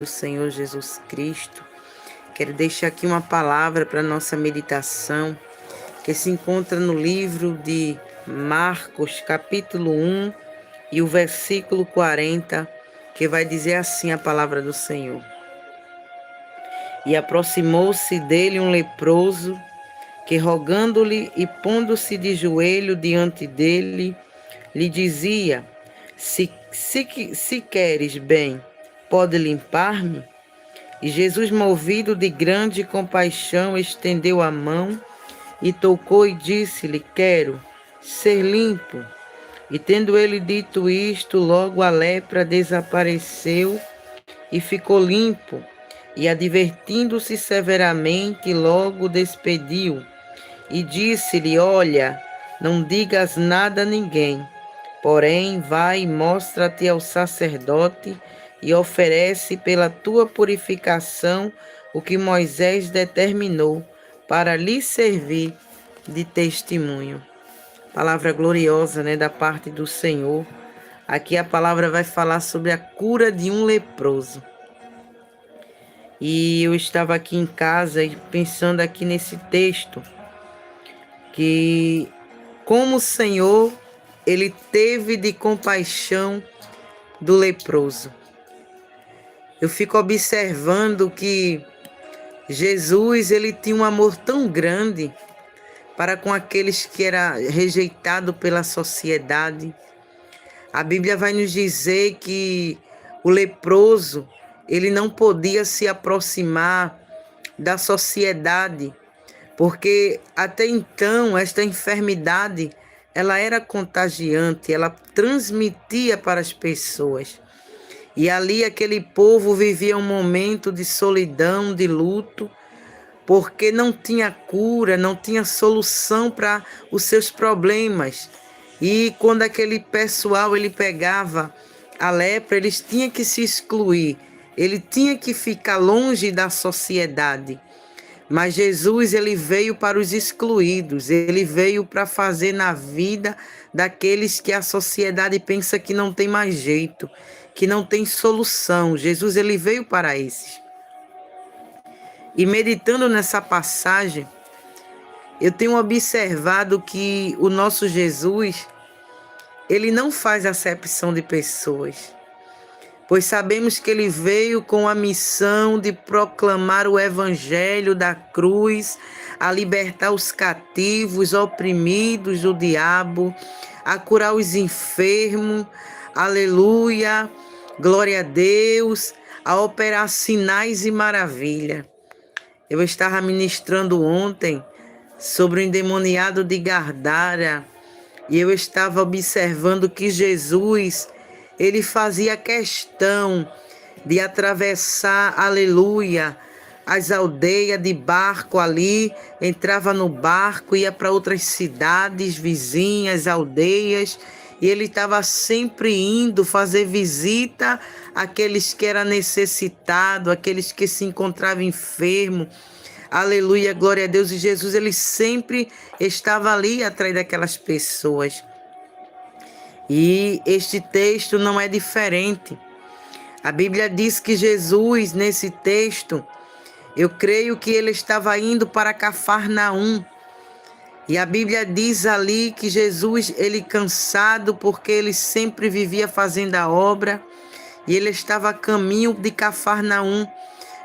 do Senhor Jesus Cristo. Quero deixar aqui uma palavra para nossa meditação, que se encontra no livro de Marcos, capítulo 1, e o versículo 40, que vai dizer assim a palavra do Senhor. E aproximou-se dele um leproso, que rogando-lhe e pondo-se de joelho diante dele, lhe dizia: se queres bem, pode limpar-me? E Jesus, movido de grande compaixão, estendeu a mão e tocou e disse-lhe: quero ser limpo. E tendo ele dito isto, logo a lepra desapareceu e ficou limpo. E advertindo-se severamente, logo despediu. E disse-lhe: olha, não digas nada a ninguém, porém vai e mostra-te ao sacerdote e oferece pela tua purificação o que Moisés determinou para lhe servir de testemunho. Palavra gloriosa, da parte do Senhor. Aqui a palavra vai falar sobre a cura de um leproso. E eu estava aqui em casa pensando aqui nesse texto, que como o Senhor, ele teve de compaixão do leproso. Eu fico observando que Jesus, ele tinha um amor tão grande para com aqueles que eram rejeitados pela sociedade. A Bíblia vai nos dizer que o leproso, ele não podia se aproximar da sociedade, porque até então esta enfermidade, ela era contagiante, ela transmitia para as pessoas. E ali aquele povo vivia um momento de solidão, de luto, porque não tinha cura, não tinha solução para os seus problemas. E quando aquele pessoal ele pegava a lepra, eles tinham que se excluir, ele tinha que ficar longe da sociedade. Mas Jesus, ele veio para os excluídos, ele veio para fazer na vida daqueles que a sociedade pensa que não tem mais jeito, que não tem solução. Jesus, ele veio para esses. E meditando nessa passagem, eu tenho observado que o nosso Jesus, ele não faz acepção de pessoas, pois sabemos que ele veio com a missão de proclamar o evangelho da cruz, a libertar os cativos, oprimidos do diabo, a curar os enfermos, aleluia, glória a Deus, a operar sinais e maravilhas. Eu estava ministrando ontem sobre o endemoniado de Gadara e eu estava observando que Jesus, ele fazia questão de atravessar, aleluia, as aldeias de barco ali, entrava no barco, ia para outras cidades vizinhas, aldeias, e ele estava sempre indo fazer visita àqueles que eram necessitados, àqueles que se encontravam enfermos. Aleluia, glória a Deus. E Jesus, ele sempre estava ali atrás daquelas pessoas. E este texto não é diferente. A Bíblia diz que Jesus, nesse texto, eu creio que ele estava indo para Cafarnaum. E a Bíblia diz ali que Jesus, ele cansado, porque ele sempre vivia fazendo a obra, e ele estava a caminho de Cafarnaum,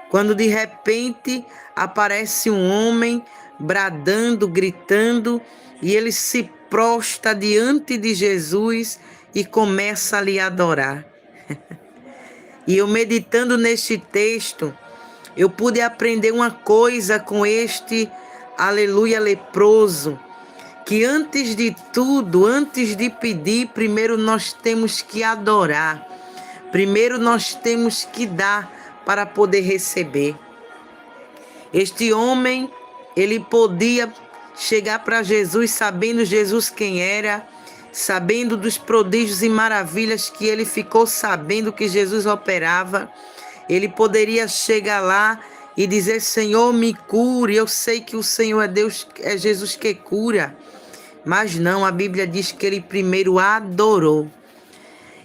quando de repente aparece um homem bradando, gritando, e ele se prostra diante de Jesus e começa a lhe adorar. E eu meditando neste texto, eu pude aprender uma coisa com este aleluia leproso, que antes de tudo, antes de pedir, primeiro nós temos que adorar. Primeiro nós temos que dar para poder receber. Este homem, ele podia chegar para Jesus sabendo Jesus quem era, sabendo dos prodígios e maravilhas que ele ficou sabendo que Jesus operava. Ele poderia chegar lá e dizer: Senhor, me cure. Eu sei que o Senhor é Deus, é Jesus que cura. Mas não, a Bíblia diz que ele primeiro adorou.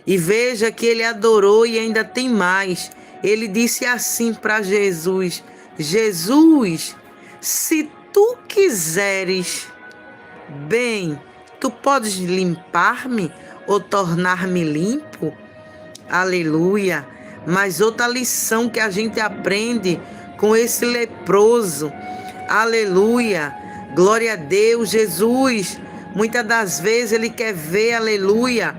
E veja que ele adorou e ainda tem mais. ele disse assim para Jesus: Jesus, se tu quiseres, bem, tu podes limpar-me ou tornar-me limpo? Aleluia! Mas outra lição que a gente aprende com esse leproso. Aleluia! Glória a Deus, Jesus. Muitas das vezes ele quer ver, aleluia,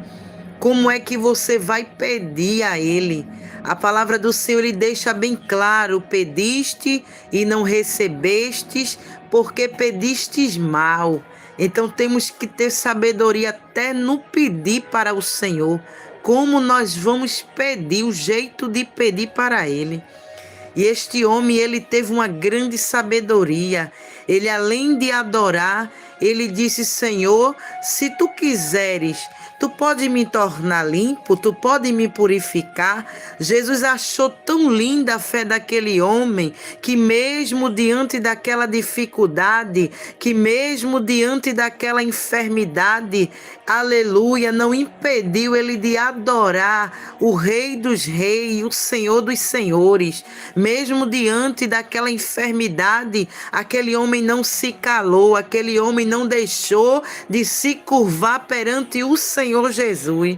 como é que você vai pedir a ele. A palavra do Senhor ele deixa bem claro: pediste e não recebestes, porque pedistes mal. Então temos que ter sabedoria até no pedir para o Senhor. Como nós vamos pedir, o jeito de pedir para ele. E este homem, ele teve uma grande sabedoria. Ele, além de adorar, ele disse: Senhor, se tu quiseres, tu pode me tornar limpo, tu pode me purificar. Jesus achou tão linda a fé daquele homem, que mesmo diante daquela dificuldade, que mesmo diante daquela enfermidade, aleluia, não impediu ele de adorar o Rei dos Reis, o Senhor dos Senhores. Mesmo diante daquela enfermidade, aquele homem não se calou, aquele homem não deixou de se curvar perante o Senhor Jesus.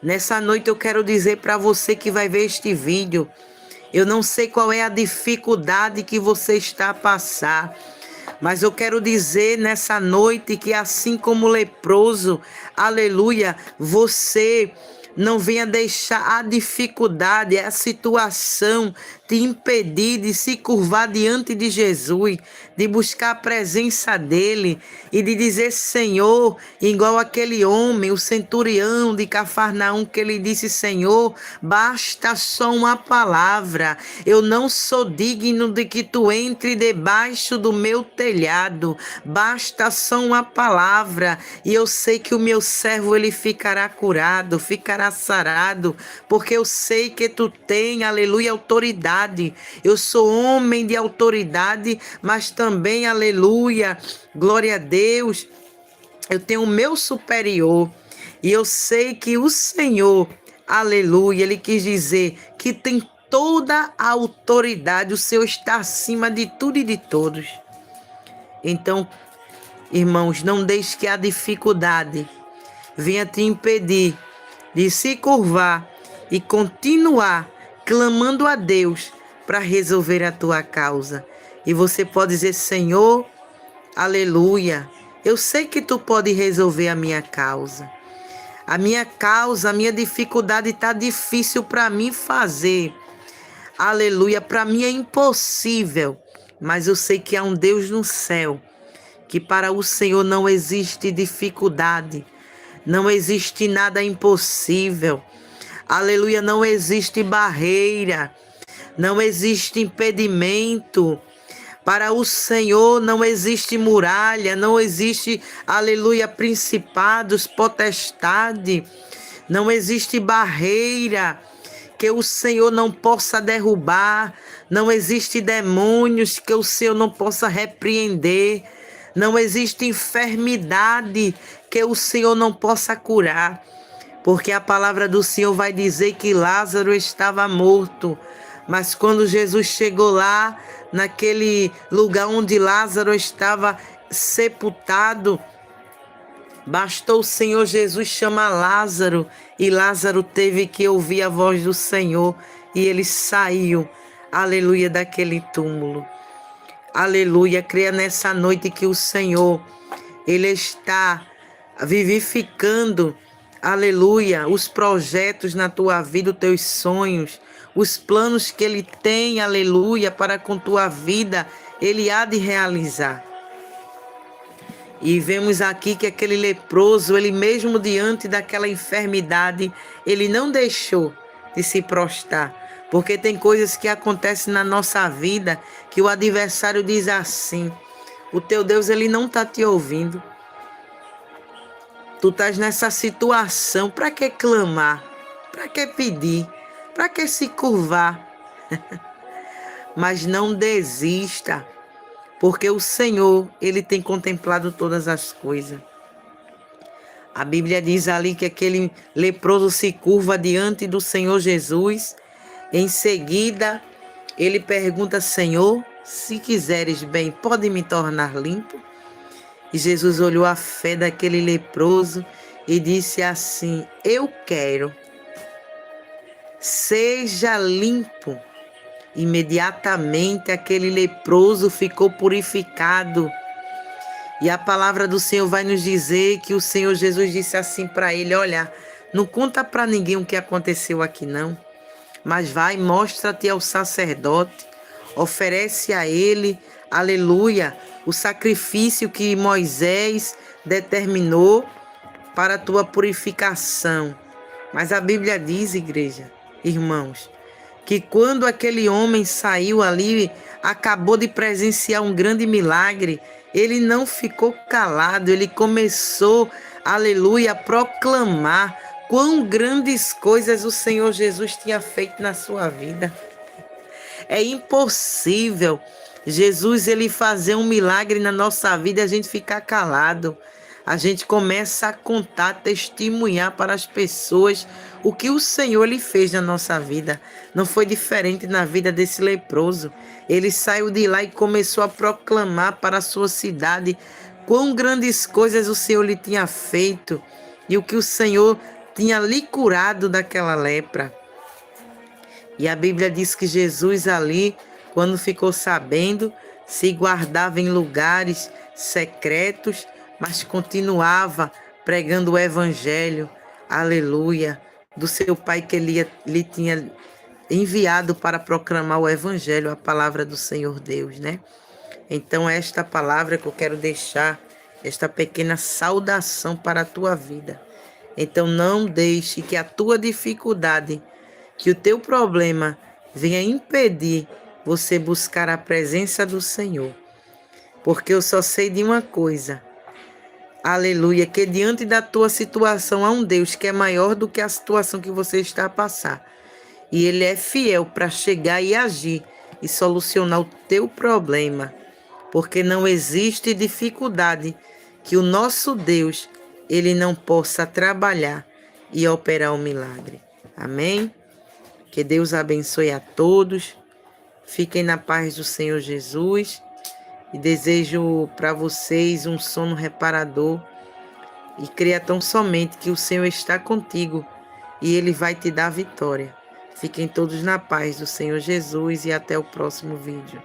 Nessa noite eu quero dizer para você que vai ver este vídeo, eu não sei qual é a dificuldade que você está a passar, mas eu quero dizer nessa noite que assim como o leproso, aleluia, você não venha deixar a dificuldade, a situação te impedir de se curvar diante de Jesus, de buscar a presença dele e de dizer: Senhor, igual aquele homem, o centurião de Cafarnaum, que ele disse: Senhor, basta só uma palavra, eu não sou digno de que tu entre debaixo do meu telhado, basta só uma palavra e eu sei que o meu servo ele ficará curado, ficará sarado, porque eu sei que tu tem, aleluia, autoridade. Eu sou homem de autoridade, mas também, aleluia, glória a Deus, eu tenho o meu superior. E eu sei que o Senhor, aleluia, ele quis dizer que tem toda a autoridade, o Senhor está acima de tudo e de todos. Então, irmãos, não deixe que a dificuldade venha te impedir de se curvar e continuar clamando a Deus para resolver a tua causa. E você pode dizer: Senhor, aleluia, eu sei que tu pode resolver a minha causa. A minha causa, a minha dificuldade está difícil para mim fazer. Aleluia, para mim é impossível. Mas eu sei que há um Deus no céu, que para o Senhor não existe dificuldade, não existe nada impossível. Aleluia, não existe barreira, não existe impedimento. Para o Senhor não existe muralha, não existe, aleluia, principados, potestade, não existe barreira que o Senhor não possa derrubar, não existe demônios que o Senhor não possa repreender, não existe enfermidade que o Senhor não possa curar. Porque a palavra do Senhor vai dizer que Lázaro estava morto. Mas quando Jesus chegou lá, naquele lugar onde Lázaro estava sepultado, bastou o Senhor Jesus chamar Lázaro. E Lázaro teve que ouvir a voz do Senhor. E ele saiu, aleluia, daquele túmulo. Aleluia, creia nessa noite que o Senhor, ele está vivificando, aleluia, os projetos na tua vida, os teus sonhos, os planos que ele tem, aleluia, para com tua vida, ele há de realizar. E vemos aqui que aquele leproso, ele mesmo diante daquela enfermidade, ele não deixou de se prostrar. Porque tem coisas que acontecem na nossa vida que o adversário diz assim: o teu Deus, ele não está te ouvindo. Tu estás nessa situação, para que clamar? Para que pedir? Para que se curvar? Mas não desista, porque o Senhor, ele tem contemplado todas as coisas. A Bíblia diz ali que aquele leproso se curva diante do Senhor Jesus Em seguida, ele pergunta: Senhor, se quiseres bem, pode me tornar limpo? E Jesus olhou a fé daquele leproso e disse assim: eu quero, seja limpo. Imediatamente aquele leproso ficou purificado. E a palavra do Senhor vai nos dizer que o Senhor Jesus disse assim para ele: olha, não conta para ninguém o que aconteceu aqui não, mas vai, mostra-te ao sacerdote, oferece a ele, aleluia, o sacrifício que Moisés determinou para a tua purificação. Mas a Bíblia diz, igreja, irmãos, que quando aquele homem saiu ali, acabou de presenciar um grande milagre, ele não ficou calado, ele começou, aleluia, a proclamar quão grandes coisas o Senhor Jesus tinha feito na sua vida. É impossível Jesus ele fazer um milagre na nossa vida e a gente ficar calado. A gente começa a contar, testemunhar para as pessoas o que o Senhor lhe fez na nossa vida. Não foi diferente na vida desse leproso. Ele saiu de lá e começou a proclamar para a sua cidade quão grandes coisas o Senhor lhe tinha feito e o que o Senhor tinha lhe curado daquela lepra. E a Bíblia diz que Jesus ali, quando ficou sabendo, se guardava em lugares secretos, mas continuava pregando o evangelho, aleluia, do seu Pai que ele lhe tinha enviado para proclamar o evangelho, a palavra do Senhor Deus, né? Então esta palavra que eu quero deixar, esta pequena saudação para a tua vida. Então não deixe que a tua dificuldade, que o teu problema venha impedir você buscar a presença do Senhor. Porque eu só sei de uma coisa, aleluia, que diante da tua situação há um Deus que é maior do que a situação que você está a passar. E Ele é fiel para chegar e agir e solucionar o teu problema. Porque não existe dificuldade que o nosso Deus, Ele não possa trabalhar e operar um milagre. Amém? Que Deus abençoe a todos. Fiquem na paz do Senhor Jesus. E desejo para vocês um sono reparador. E creia tão somente que o Senhor está contigo e Ele vai te dar vitória. Fiquem todos na paz do Senhor Jesus e até o próximo vídeo.